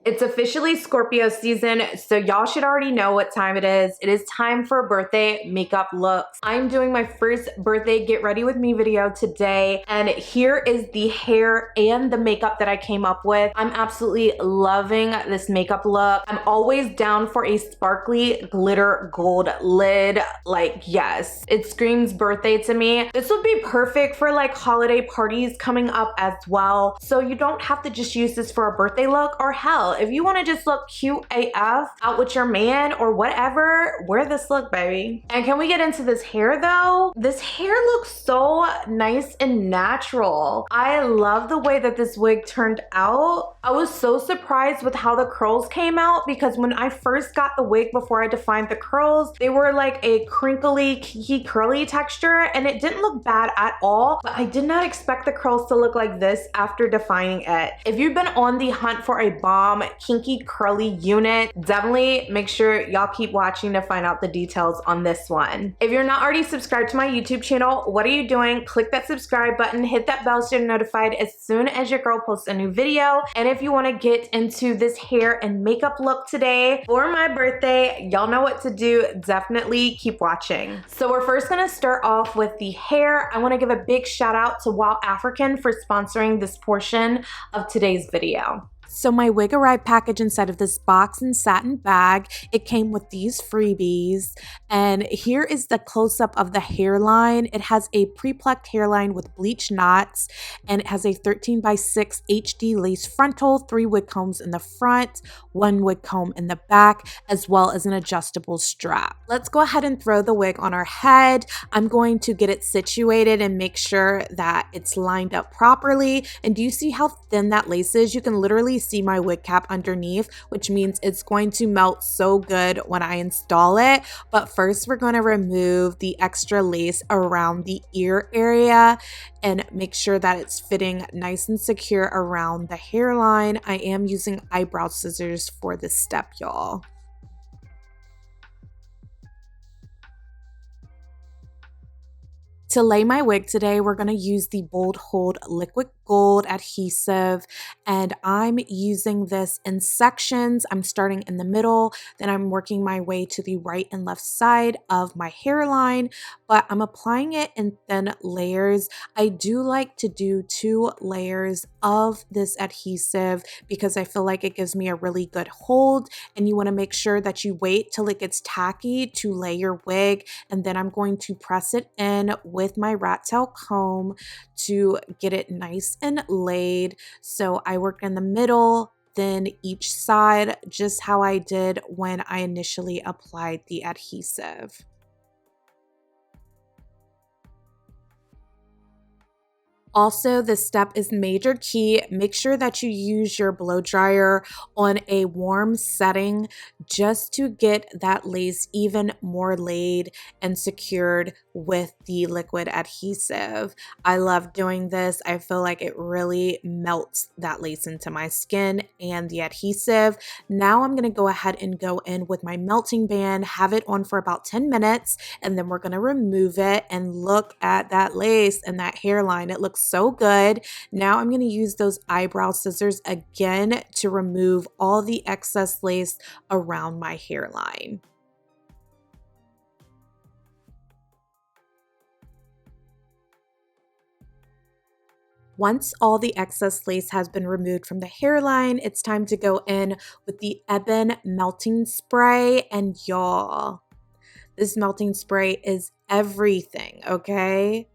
It's officially Scorpio season, so y'all should already know what time it is. It is time for birthday makeup looks. I'm doing my first birthday get ready with me video today, and here is the hair and the makeup that I came up with. I'm absolutely loving this makeup look. I'm always down for a sparkly glitter gold lid. Like, yes, it screams birthday to me. This would be perfect for like holiday parties coming up as well. So you don't have to just use this for a birthday look, or hell, if you want to just look cute AF out with your man or whatever, wear this look, baby. And can we get into this hair though? This hair looks so nice and natural. I love the way that this wig turned out. I was so surprised with how the curls came out, because when I first got the wig, before I defined the curls, they were like a crinkly, kinky, curly texture, and it didn't look bad at all, but I did not expect the curls to look like this after defining it. If you've been on the hunt for a bomb kinky curly unit, definitely make sure y'all keep watching to find out the details on this one. If you're not already subscribed to my YouTube channel, what are you doing? Click that subscribe button, hit that bell so you're notified as soon as your girl posts a new video. And if you want to get into this hair and makeup look today for my birthday, y'all know what to do. Definitely keep watching. So we're first gonna start off with the hair. I want to give a big shout out to wowafrican for sponsoring this portion of today's video. So my wig arrived packaged inside of this box and satin bag. It came with these freebies, and here is the close-up of the hairline. It has a pre-plucked hairline with bleached knots, and it has a 13x6 HD lace frontal, 3 wig combs in the front, 1 wig comb in the back, as well as an adjustable strap. Let's go ahead and throw the wig on our head. I'm going to get it situated and make sure that it's lined up properly. And do you see how thin that lace is? You can literally see my wig cap underneath, which means it's going to melt so good when I install it. But first, we're going to remove the extra lace around the ear area and make sure that it's fitting nice and secure around the hairline. I am using eyebrow scissors for this step, y'all. To lay my wig today, we're going to use the Bold Hold Liquid Gold adhesive, and I'm using this in sections. I'm starting in the middle, then I'm working my way to the right and left side of my hairline, but I'm applying it in thin layers. I do like to do 2 layers of this adhesive because I feel like it gives me a really good hold, and you want to make sure that you wait till it gets tacky to lay your wig, and then I'm going to press it in with my rat tail comb to get it nice and laid. So I work in the middle, then each side, just how I did when I initially applied the adhesive. Also, this step is major key. Make sure that you use your blow dryer on a warm setting just to get that lace even more laid and secured with the liquid adhesive. I love doing this. I feel like it really melts that lace into my skin and the adhesive. Now I'm going to go ahead and go in with my melting band, have it on for about 10 minutes, and then we're going to remove it and look at that lace and that hairline. It looks so good. Now I'm going to use those eyebrow scissors again to remove all the excess lace around my hairline. Once all the excess lace has been removed from the hairline, it's time to go in with the Ebin melting spray. And y'all, this melting spray is everything, okay?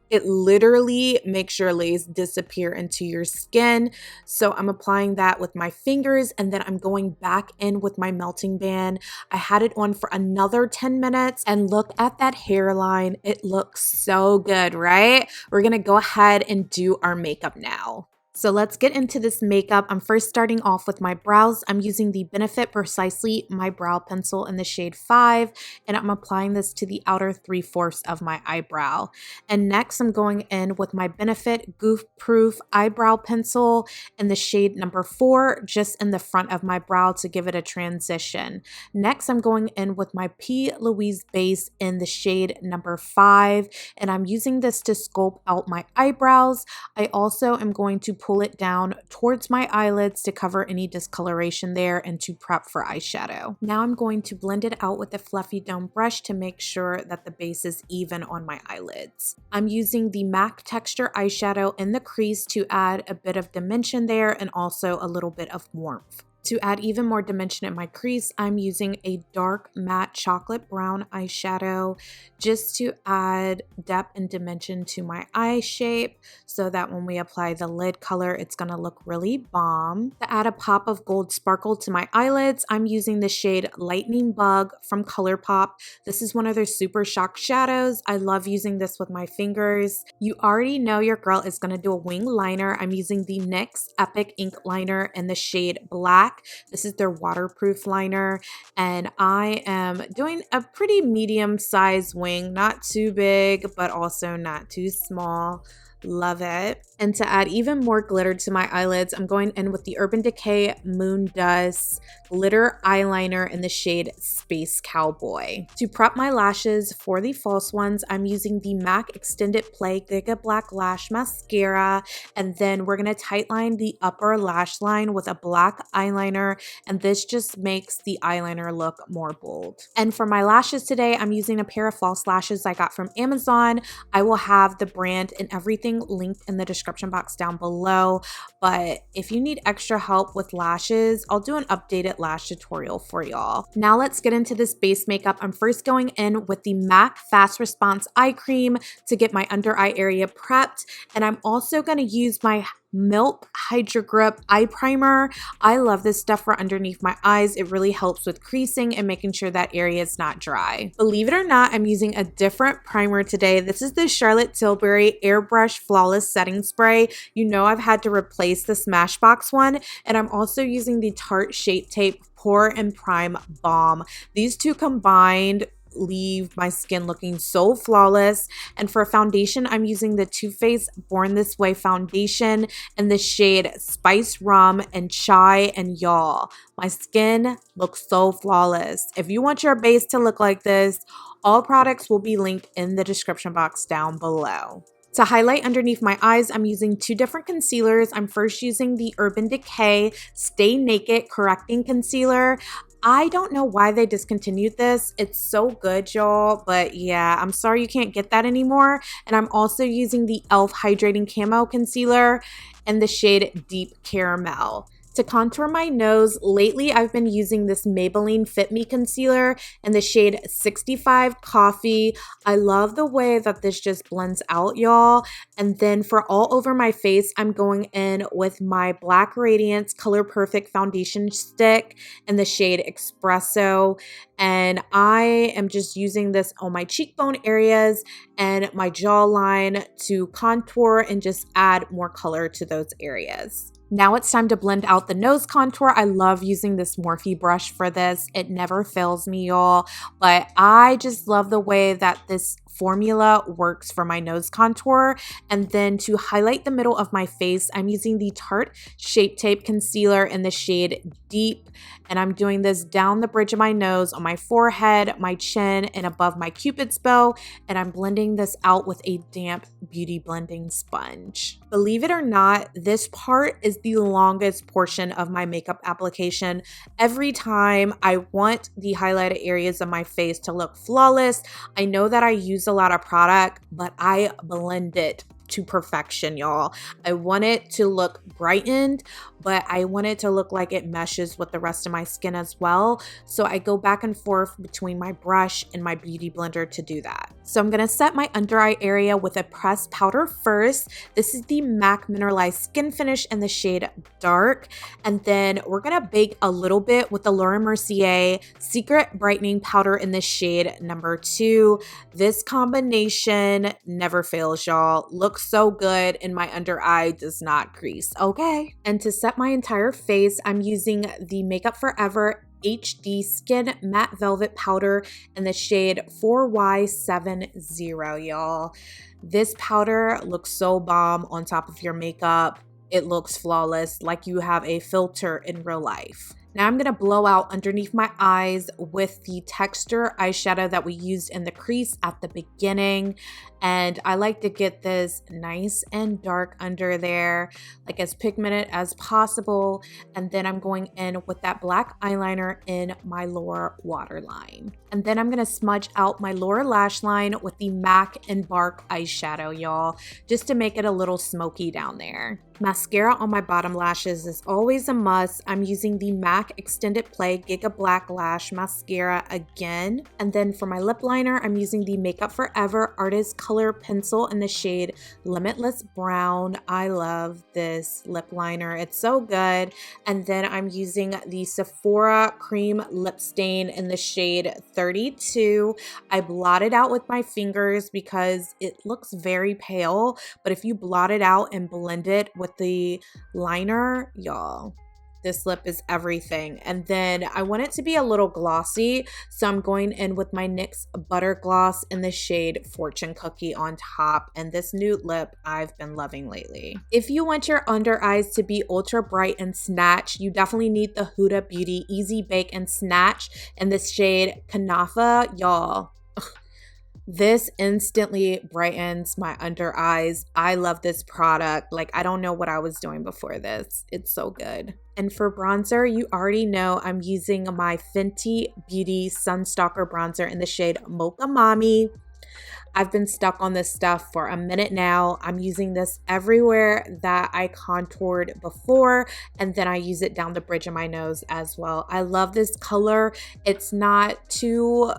It literally makes your lace disappear into your skin. So I'm applying that with my fingers, and then I'm going back in with my melting band. I had it on for another 10 minutes, and look at that hairline. It looks so good, right? We're gonna go ahead and do our makeup now. So let's get into this makeup. I'm first starting off with my brows. I'm using the Benefit Precisely My Brow Pencil in the shade 5, and I'm applying this to the outer 3/4 of my eyebrow. And next, I'm going in with my Benefit Goof Proof Eyebrow Pencil in the shade number 4, just in the front of my brow to give it a transition. Next, I'm going in with my P. Louise base in the shade number 5, and I'm using this to sculpt out my eyebrows. I also am going to pull it down towards my eyelids to cover any discoloration there and to prep for eyeshadow. Now I'm going to blend it out with a fluffy dome brush to make sure that the base is even on my eyelids. I'm using the MAC Texture eyeshadow in the crease to add a bit of dimension there and also a little bit of warmth. To add even more dimension in my crease, I'm using a dark matte chocolate brown eyeshadow just to add depth and dimension to my eye shape so that when we apply the lid color, it's going to look really bomb. To add a pop of gold sparkle to my eyelids, I'm using the shade Lightning Bug from Colourpop. This is one of their super shock shadows. I love using this with my fingers. You already know your girl is going to do a wing liner. I'm using the NYX Epic Ink Liner in the shade Black. This is their waterproof liner, and I am doing a pretty medium size wing, not too big, but also not too small. Love it. And to add even more glitter to my eyelids, I'm going in with the Urban Decay Moon Dust glitter eyeliner in the shade Space Cowboy. To prep my lashes for the false ones, I'm using the MAC Extended Play Giga Black Lash Mascara, and then we're going to tightline the upper lash line with a black eyeliner, and this just makes the eyeliner look more bold. And for my lashes today, I'm using a pair of false lashes I got from Amazon. I will have the brand and everything linked in the description box down below, but if you need extra help with lashes, I'll do an updated lash tutorial for y'all. Now let's get into this base makeup. I'm first going in with the MAC Fast Response Eye Cream to get my under eye area prepped, and I'm also going to use my Milk Hydro Grip Eye Primer. I love this stuff for underneath my eyes. It really helps with creasing and making sure that area is not dry. Believe it or not, I'm using a different primer today. This is the Charlotte Tilbury Airbrush Flawless Setting Spray. You know I've had to replace the Smashbox one, and I'm also using the Tarte Shape Tape Pore and Prime Balm. These two combined leave my skin looking so flawless. And for a foundation, I'm using the Too Faced Born This Way foundation in the shade Spice Rum and Chai, and y'all, my skin looks so flawless. If you want your base to look like this, all products will be linked in the description box down below. To highlight underneath my eyes, I'm using two different concealers. I'm first using the Urban Decay Stay Naked Correcting Concealer. I don't know why they discontinued this. It's so good, y'all, but yeah, I'm sorry you can't get that anymore. And I'm also using the e.l.f. Hydrating Camo Concealer in the shade Deep Caramel. To contour my nose, lately I've been using this Maybelline Fit Me concealer in the shade 65 Coffee. I love the way that this just blends out, y'all. And then for all over my face, I'm going in with my Black Radiance Color Perfect foundation stick in the shade Espresso. And I am just using this on my cheekbone areas and my jawline to contour and just add more color to those areas. Now it's time to blend out the nose contour. I love using this Morphe brush for this. It never fails me, y'all. But I just love the way that this formula works for my nose contour. And then to highlight the middle of my face, I'm using the Tarte Shape Tape Concealer in the shade Deep. And I'm doing this down the bridge of my nose, on my forehead, my chin, and above my Cupid's bow. And I'm blending this out with a damp beauty blending sponge. Believe it or not, this part is the longest portion of my makeup application. Every time I want the highlighted areas of my face to look flawless, I know that I use a lot of product, but I blend it to perfection, y'all. I want it to look brightened, but I want it to look like it meshes with the rest of my skin as well. So I go back and forth between my brush and my beauty blender to do that. So I'm gonna set my under eye area with a pressed powder first. This is the MAC Mineralized Skin Finish in the shade Dark. And then we're gonna bake a little bit with the Laura Mercier Secret Brightening Powder in the shade number 2. This combination never fails, y'all. Looks so good, and my under eye does not crease, okay? And to set my entire face, I'm using the Makeup Forever HD Skin Matte Velvet Powder in the shade 4Y70, y'all. This powder looks so bomb on top of your makeup. It looks flawless, like you have a filter in real life. Now I'm gonna blow out underneath my eyes with the texture eyeshadow that we used in the crease at the beginning. And I like to get this nice and dark under there, like as pigmented as possible. And then I'm going in with that black eyeliner in my lower waterline. And then I'm gonna smudge out my lower lash line with the MAC Embark eyeshadow, y'all, just to make it a little smoky down there. Mascara on my bottom lashes is always a must. I'm using the MAC Extended Play Giga Black Lash Mascara again. And then for my lip liner, I'm using the Makeup Forever Artist Color Pencil in the shade Limitless Brown. I love this lip liner. It's so good. And then I'm using the Sephora Cream Lip Stain in the shade 32. I blot it out with my fingers because it looks very pale, but if you blot it out and blend it with the liner, y'all, this lip is everything. And then I want it to be a little glossy, so I'm going in with my NYX Butter Gloss in the shade Fortune Cookie on top. And this nude lip I've been loving lately. If you want your under eyes to be ultra bright and snatch, you definitely need the Huda Beauty Easy Bake and Snatch in the shade Kanafa, y'all. This instantly brightens my under eyes. I love this product. Like, I don't know what I was doing before this. It's so good. And for bronzer, you already know I'm using my Fenty Beauty Sunstalker bronzer in the shade Mocha Mommy. I've been stuck on this stuff for a minute now. I'm using this everywhere that I contoured before, and then I use it down the bridge of my nose as well. I love this color. It's not too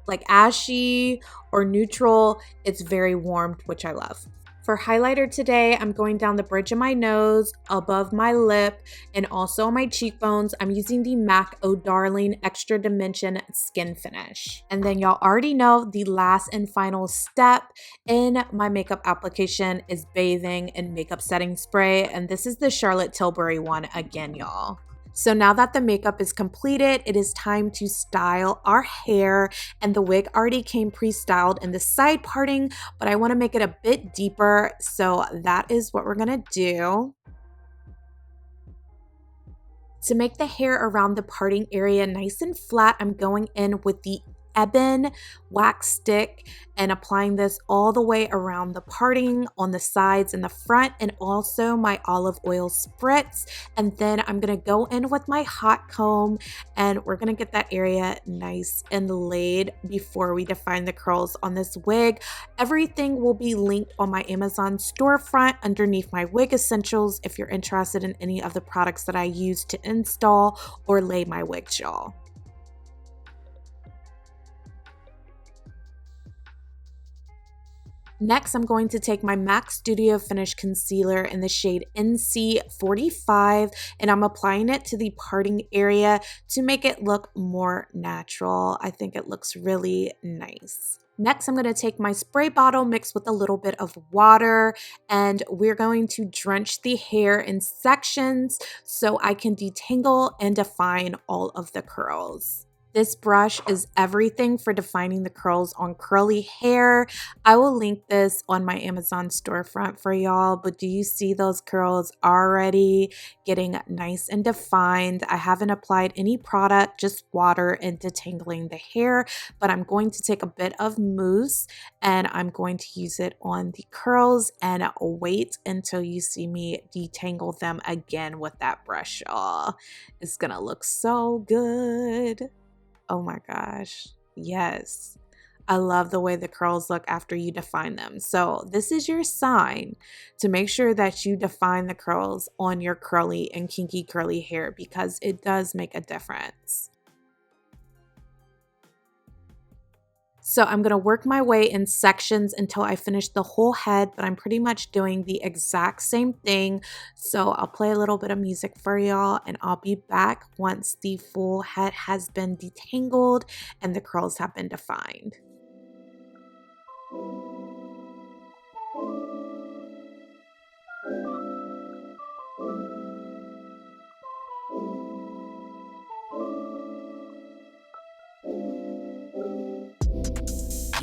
like ashy or neutral. It's very warmed, which I love. For highlighter today, I'm going down the bridge of my nose, above my lip, and also on my cheekbones. I'm using the MAC Oh Darling Extra Dimension Skin Finish. And then y'all already know the last and final step in my makeup application is bathing in makeup setting spray. And this is the Charlotte Tilbury one again, y'all. So now that the makeup is completed, it is time to style our hair, and the wig already came pre-styled in the side parting, but I want to make it a bit deeper, so that is what we're gonna do. To make the hair around the parting area nice and flat, I'm going in with the Ebin wax stick and applying this all the way around the parting on the sides and the front, and also my olive oil spritz. And then I'm gonna go in with my hot comb and we're gonna get that area nice and laid before we define the curls on this wig. Everything will be linked on my Amazon storefront underneath my wig essentials if you're interested in any of the products that I use to install or lay my wigs, y'all. Next, I'm going to take my MAC Studio Finish Concealer in the shade NC45, and I'm applying it to the parting area to make it look more natural. I think it looks really nice. Next, I'm going to take my spray bottle mixed with a little bit of water, and we're going to drench the hair in sections so I can detangle and define all of the curls. This brush is everything for defining the curls on curly hair. I will link this on my Amazon storefront for y'all, but do you see those curls already getting nice and defined? I haven't applied any product, just water and detangling the hair, but I'm going to take a bit of mousse and I'm going to use it on the curls and wait until you see me detangle them again with that brush, y'all. It's gonna look so good. Oh my gosh, yes. I love the way the curls look after you define them. So this is your sign to make sure that you define the curls on your curly and kinky curly hair because it does make a difference. So I'm going to work my way in sections until I finish the whole head, but I'm pretty much doing the exact same thing. So I'll play a little bit of music for y'all and I'll be back once the full head has been detangled and the curls have been defined.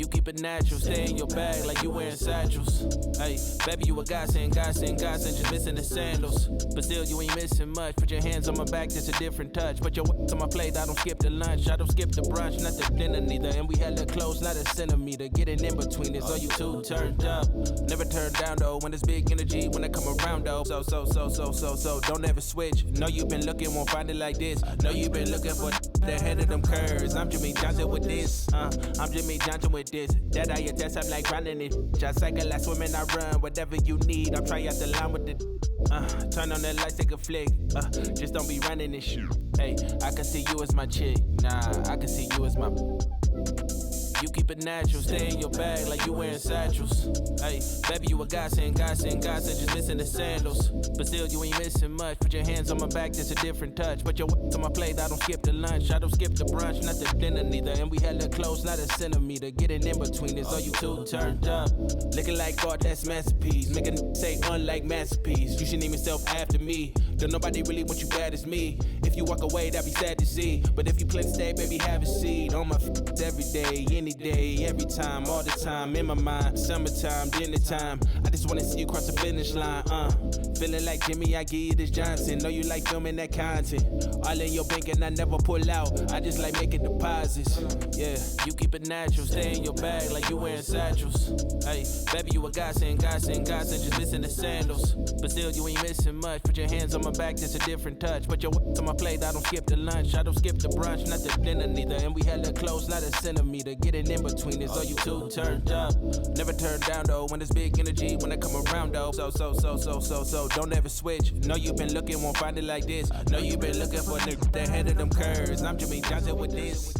you keep it natural, stay in your bag like you wearing satchels. Hey, baby, you a godsend, just missing the sandals. But still, you ain't missing much. Put your hands on my back, that's a different touch. Put your on my plate, I don't skip the lunch. I don't skip the brunch, not the dinner neither. And we hella close, not a centimeter. Getting in between this, all you two turned up. Never turn down though, when it's big energy, when I come around though. So, don't ever switch. Know you've been looking, won't find it like this. Know you've been looking for the head of them curves. I'm Jimmy Johnson with this. I'm Jimmy Johnson with this. That I test, I'm like grinding it. Just cycle, I swim and I run. Whatever you need, I'll try out the line with it. Turn on the lights, take a flick. Just don't be running this shit. Hey, I can see you as my chick. Nah, I can see you as my. You keep it natural, stay in your bag like you wearing satchels. Hey, baby, you a godsend, just missing the sandals. But still, you ain't missing much. Put your hands on my back, that's a different touch. Put your on my plate, I don't skip the lunch. I don't skip the brunch, not the dinner neither. And we hella close, not a centimeter. Getting in between this, all you two turned up. Looking like art, that's masterpiece. Make a say unlike masterpiece. You shouldn't even self after me. Don't nobody really want you bad as me. If you walk away, that'd be sad to see. But if you plan to stay, baby, have a seat. On my every day, any day, every time, all the time, in my mind. Summertime, dinner time. I just wanna see you cross the finish line. Feeling like Jimmy, I give you this Johnson. Know you like filming that content. All in your bank and I never pull out. I just like making deposits. Yeah, you keep it natural, stay in your bag like you wearing satchels. Hey, baby, you a godsend, just missing the sandals. But still, you ain't missing much. Put your hands on my back, that's a different touch. Put your on my plate, I don't skip the lunch. I don't skip the brunch, not the dinner neither. And we hella close, not a centimeter. Getting in between this, all you two turned up. Never turn down though, when it's big energy, when I come around though. So, don't ever switch. Know you've been looking, won't find it like this. Know you've been looking for the head of them curves. I'm Jimmy Johnson with this.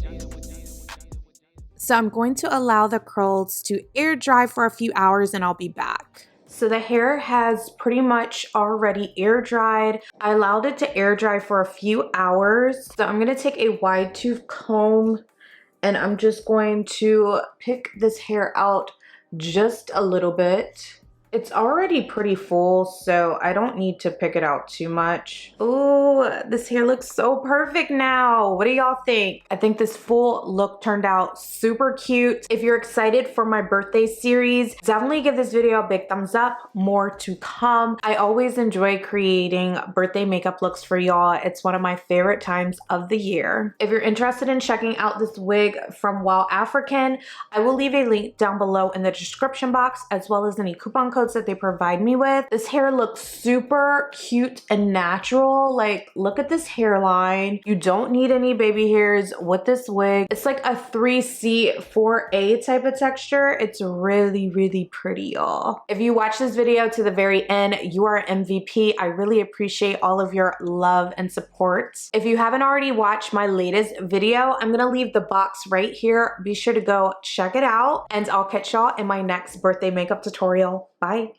So I'm going to allow the curls to air dry for a few hours and I'll be back. So the hair has pretty much already air dried. I allowed it to air dry for a few hours. So I'm gonna take a wide tooth comb and I'm just going to pick this hair out just a little bit. It's already pretty full, so I don't need to pick it out too much. Ooh, this hair looks so perfect now. What do y'all think? I think this full look turned out super cute. If you're excited for my birthday series, definitely give this video a big thumbs up. More to come. I always enjoy creating birthday makeup looks for y'all. It's one of my favorite times of the year. If you're interested in checking out this wig from wowafrican, I will leave a link down below in the description box, as well as any coupon codes that they provide me with. This hair looks super cute and natural. Like, look at this hairline. You don't need any baby hairs with this wig. It's like a 3C 4A type of texture. It's really, really pretty, y'all. If you watch this video to the very end, you are an MVP. I really appreciate all of your love and support. If you haven't already watched my latest video, I'm gonna leave the box right here. Be sure to go check it out, and I'll catch y'all in my next birthday makeup tutorial. Bye.